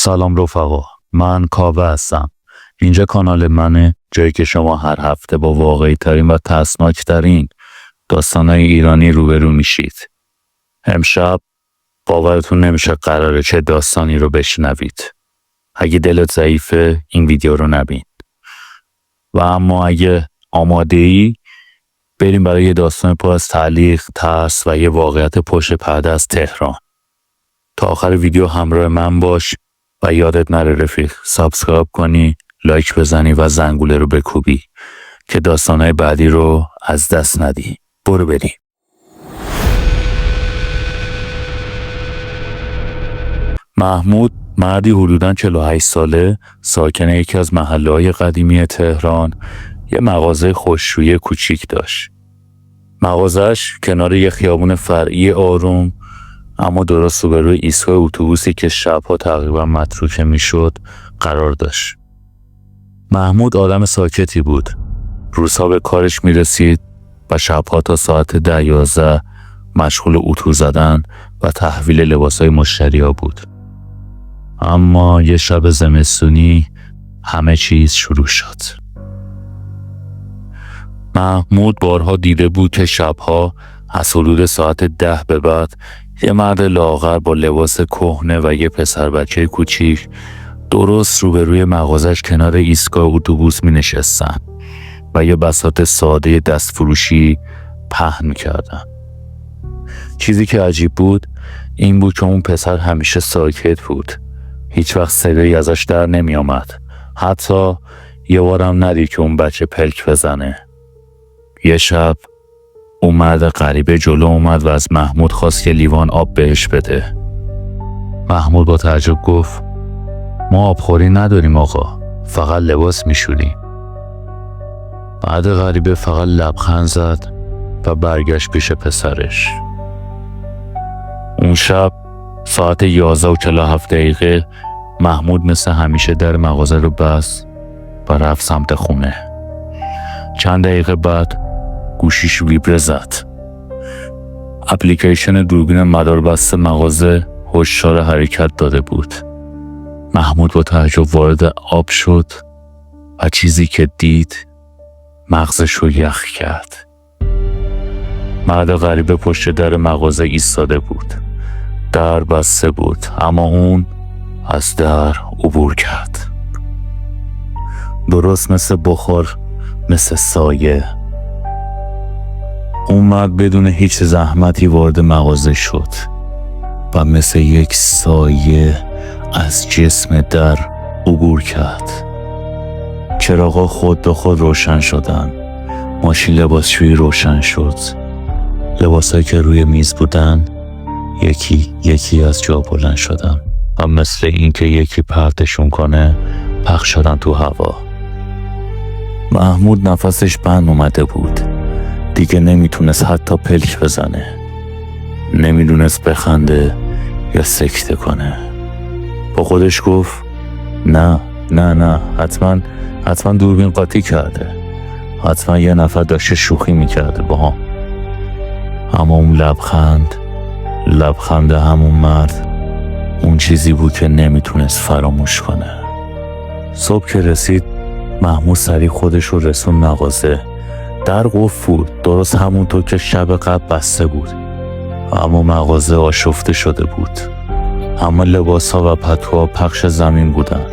سلام رفقا، من کاوه هستم. اینجا کانال منه، جایی که شما هر هفته با واقعی ترین و ترسناک ترین داستانهای ایرانی روبرو میشید. امشب باورتون نمیشه قراره چه داستانی رو بشنوید. اگه دلت ضعیفه این ویدیو رو نبین. و اما اگه آماده ای بریم برای یه داستان پر از تعلیق، ترس و یه واقعیت پشت پرده از تهران. تا آخر ویدیو همراه من باش و یادت نره رفیق سابسکرایب کنی، لایک بزنی و زنگوله رو بکوبی که داستانهای بعدی رو از دست ندی. برو بریم. محمود مردی حدوداً 48 ساله، ساکن یکی از محله‌های قدیمی تهران، یه مغازه خوش‌رویی کوچیک داشت. مغازش کنار یه خیابون فرعی آروم اما درست روبروی ایستگاه اتوبوسی که شب‌ها تقریبا متروکه میشد قرار داشت. محمود آدم ساکتی بود. روزها به کارش میرسید و شب‌ها تا ساعت 10-11 مشغول اتو زدن و تحویل لباسای مشتری‌ها بود. اما یه شب زمستونی همه چیز شروع شد. محمود بارها دیده بود که شب‌ها از حدود ساعت 10 به بعد یه مرد لاغر با لباس کهنه و یه پسر بچه کوچیک درست روبروی مغازش کنار ایستگاه اتوبوس می نشستن و یه بساط ساده دستفروشی پهن می کردن. چیزی که عجیب بود این بود که اون پسر همیشه ساکت بود. هیچ وقت صدایی ازش در نمی آمد. حتی یه بارم ندید که اون بچه پلک بزنه. یه شب اون مرد غریبه جلو اومد و از محمود خواست که لیوان آب بهش بده. محمود با تعجب گفت ما آبخوری نداریم آقا، فقط لباس میشوریم. مرد غریبه فقط لبخند زد و برگشت پیش پسرش. اون شب ساعت 11:47 محمود مثل همیشه در مغازه رو بست و رفت سمت خونه. چند دقیقه بعد گوشیش ویبره زد. اپلیکیشن دوربین مداربست مغازه هشدار حرکت داده بود. محمود با تعجب وارد آب شد و چیزی که دید مغزش رو یخ کرد. مرد غریبه پشت در مغازه ایستاده بود. در بسته بود اما اون از در عبور کرد. درست مثل بخار، مثل سایه. اون مرد بدون هیچ زحمتی وارد مغازه شد و مثل یک سایه از جسم در عبور کرد. چراغا خود به خود روشن شدن. ماشین لباسشویی روشن شد. لباسایی که روی میز بودن یکی یکی از جا بلند شدن و مثل اینکه یکی پرتشون کنه پخش شدن تو هوا. محمود نفسش بند اومده بود. دیگه نمیتونست حتی پلک بزنه. نمیدونست بخنده یا سکته کنه. با خودش گفت نه حتما دوربین قاطی کرده. حتما یه نفر داشته شوخی میکرده با هم. اما اون لبخند همون مرد اون چیزی بود که نمیتونست فراموش کنه. صبح که رسید محمود سریع خودش رو رسون مغازه. در قفل بود، درست همونطور که شب قبل بسته بود. اما مغازه آشفته شده بود. اما لباس‌ها و پتوها پخش زمین بودن.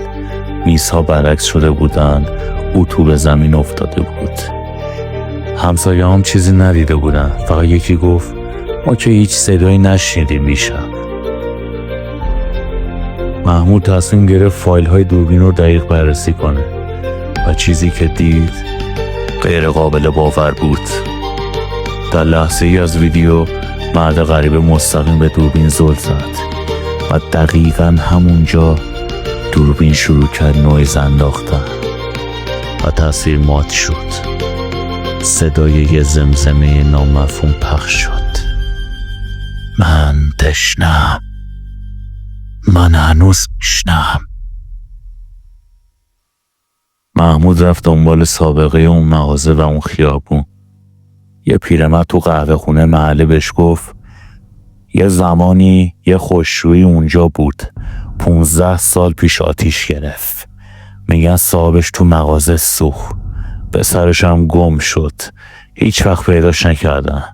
میزها برعکس شده بودن. اتو به زمین افتاده بود. همسایه هم چیزی ندیده بودن. فقط یکی گفت ما که هیچ صدایی نشنیدیم میشم. محمود تصمیم گرفت فایل‌های دوربین رو دقیق بررسی کنه و چیزی که دید غیر قابل باور بود. در لحظه ای از ویدیو مرد غریبه مستقیم به دوربین زل زد و دقیقاً همونجا دوربین شروع کرد نویز انداختن و تصویر مات شد. صدای یه زمزمه نامفهوم پخش شد. من تشنم، من هنوز میشنم. محمود رفت دنبال سابقه اون مغازه و اون خیابون. یه پیرمرد تو قهوه خونه محله بهش گفت یه زمانی یه خوشرویی اونجا بود. 15 سال پیش آتیش گرفت. میگن صاحبش تو مغازه سوخت. پسرش هم گم شد. هیچ وقت پیداش نکردن.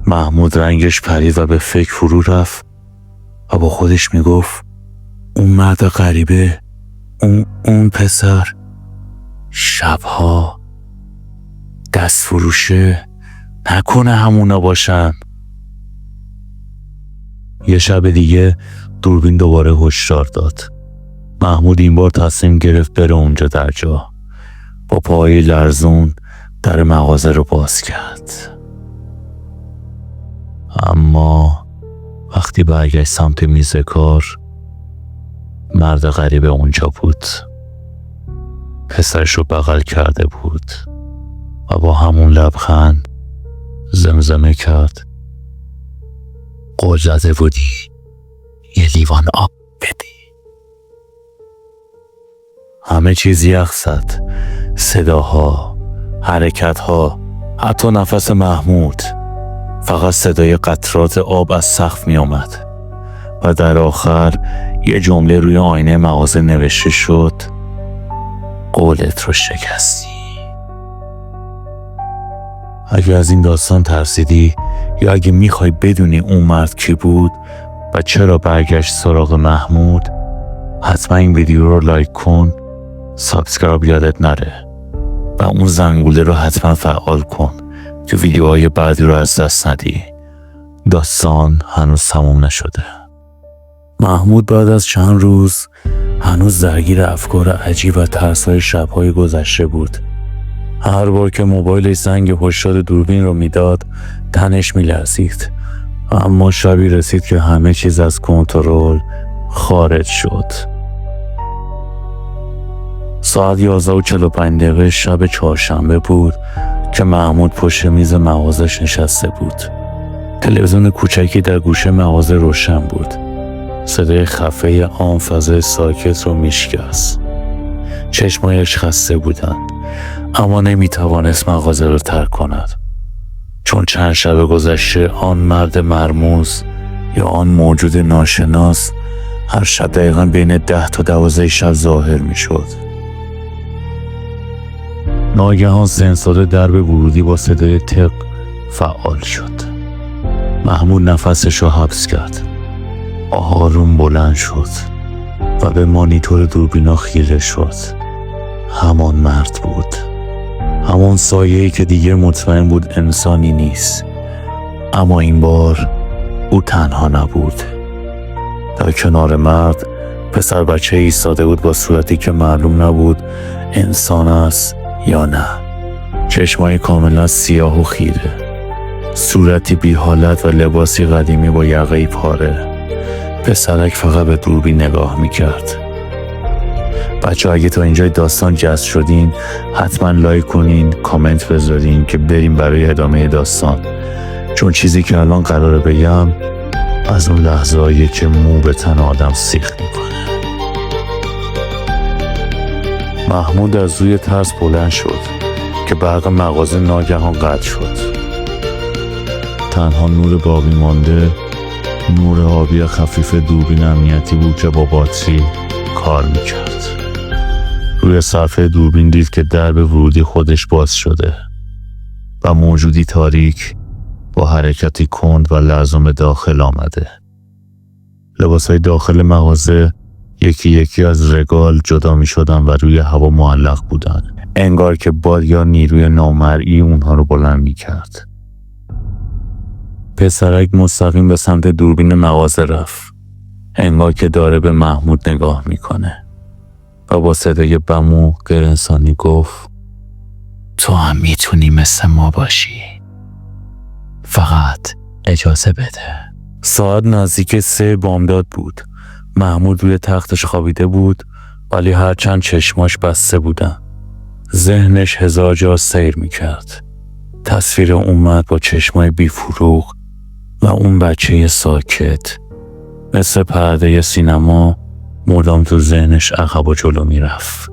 محمود رنگش پرید و به فکر فرو رفت و با خودش میگفت اون مرد غریبه، اون پسر، شبها دست فروشه، نکنه همونا باشن. یه شب دیگه دوربین دوباره هشدار داد. محمود این بار تصمیم گرفت بره اونجا در جا. با پای لرزون در مغازه رو باز کرد. اما وقتی برگشت سمت میز کار، مرد غریبه اونجا بود. پسرش رو بغل کرده بود و با همون لبخند زمزمه کرد قول داده بودی یه لیوان آب بدی. همه چیز یخ زد. صداها، حرکتها، حتی نفس محمود. فقط صدای قطرات آب از سقف می آمد و در آخر یه جمله روی آینه مغازه نوشته شد قولت رو شکستی. اگه از این داستان ترسیدی یا اگه میخوای بدونی اون مرد کی بود و چرا برگشت سراغ محمود، حتما این ویدیو رو لایک کن، سابسکرایب یادت نره و اون زنگوله رو حتما فعال کن که ویدیوهای بعدی رو از دست ندی. داستان هنوز تموم نشده. محمود بعد از چند روز هنوز درگیر افکار عجیب و ترس‌های شب‌های گذشته بود. هر بار که موبایلش زنگ هشدار دوربین رو میداد تنش میلرزید. اما شبی رسید که همه چیز از کنترل خارج شد. ساعت 11:45 شب چهارشنبه بود که محمود پشت میز مغازش نشسته بود. تلویزیون کوچکی در گوشه مغازه روشن بود. صدای خفه آن فضای ساکت رو میشکست. چشمایش خسته بودند اما نمیتوانست مغازه رو ترک کند، چون چند شب گذشته آن مرد مرموز یا آن موجود ناشناس هر شب دقیقاً بین 10 تا 12 شب ظاهر میشد. ناگهان سنسور درب ورودی با صدای تق فعال شد. محمود نفسش رو حبس کرد. آروم بلند شد و به مانیتور دوربینا خیره شد. همان مرد بود. همان سایه‌ای که دیگر مطمئن بود انسانی نیست. اما این بار او تنها نبود. در کنار مرد پسر بچه ایستاده بود با صورتی که معلوم نبود انسان است یا نه. چشمای کاملا سیاه و خیره، صورتی بی حالت و لباسی قدیمی با یقه‌ای پاره. پسرک فقط به دوربین نگاه میکرد. بچه اگه تا اینجای داستان جذب شدین حتما لایک کنین، کامنت بذارین که بریم برای ادامه داستان، چون چیزی که الان قراره بگم از اون لحظه‌ایه که مو به تن آدم سیخ میکنه. محمود از روی ترس بلند شد که برق مغازه ناگهان قطع شد. تنها نور باقی مانده نور آبی خفیف دوربین امنیتی بود که با باتری کار میکرد. روی صفحه دوربین دید که درب ورودی خودش باز شده و موجودی تاریک با حرکتی کند و لرزان داخل آمده. لباسهای داخل مغازه یکی یکی از رگال جدا می شدن و روی هوا معلق بودن، انگار که باد یا نیروی نامرئی اونها رو بلند می کرد. پسرک مستقیم به سمت دوربین مغازه رفت، انگار که داره به محمود نگاه میکنه و با صدای بم و غیر انسانی گفت تو هم میتونی مثل ما باشی، فقط اجازه بده. ساعت نزدیک 3 بامداد بود. محمود روی تختش خوابیده بود ولی هرچند چشماش بسته بودن ذهنش هزار جا سیر میکرد. تصویر اومد با چشمای بیفروغ و اون بچه ساکت مثل پرده سینما مدام تو ذهنش عقب و جلو میرفت.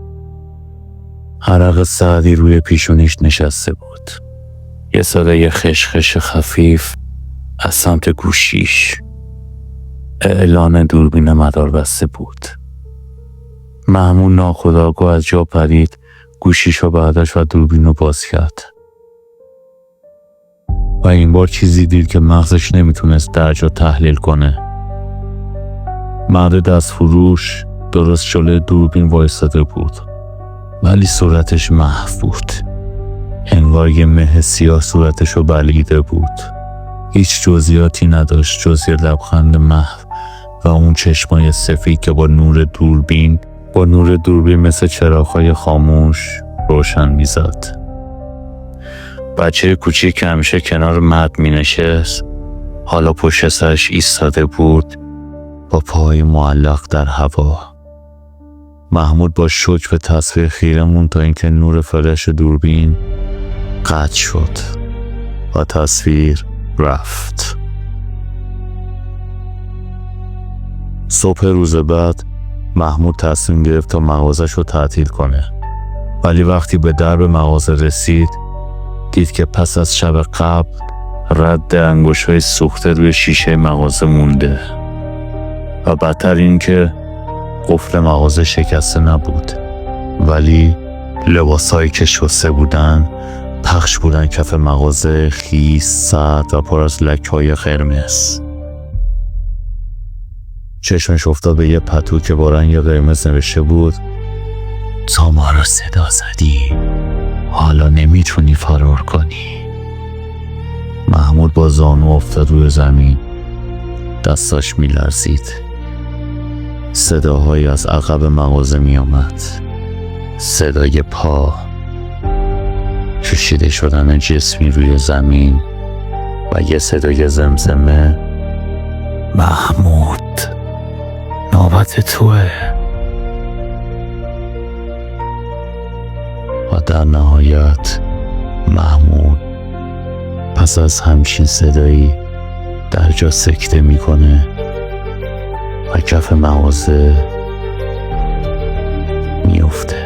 عرق سعدی روی پیشونیش نشسته بود. یه صدای خشخش خفیف از سمت گوشیش. اعلان دوربین مداربسته بود. محمود ناخودآگاه از جا پرید، گوشیشو برداشت و دوربین رو باز کرد. و این بار چیزی دید که مغزش نمیتونست درجا تحلیل کنه. مرد دست فروش درست جلوی دوربین وایساده بود، ولی صورتش محو بود. انگار یه مه سیاه صورتشو بلعیده بود. هیچ جزئیاتی نداشت جز یه لبخند محو و اون چشمای سفید که با نور دوربین مثل چراغ‌های خاموش روشن میزد. بچه کوچیک که همیشه کنار مرد می نشست حالا پشت سرش ایستاده بود با پای معلق در هوا. محمود با شوک به تصویر خیره موند تا اینکه نور فلش دوربین قطع شد و تصویر رفت. صبح روز بعد محمود تصمیم گرفت تا مغازش رو تعطیل کنه، ولی وقتی به درب مغازه رسید دید که پس از شب قبل رد انگشت‌های سوخته روی شیشه مغازه مونده و بدتر این که قفل مغازه شکسته نبود، ولی لباسایی که شسته بودن پخش بودن کف مغازه، خیس، سرد و پر از لکه‌های قرمز. چشمش افتاد به یه پتو که با رنگ قرمز نوشته بود تو ما رو صدا زدی، حالا نمیتونی فرار کنی. محمود با زانو افتاد روی زمین، دستاش میلرزید. صداهایی از عقب مغازه میامد، صدای پا، کشیده شدن جسمی روی زمین و یه صدای زمزمه محمود نوبت توه. و در نهایت محمود پس از همچین صدایی در جا سکته میکنه و کف مغازه میفته.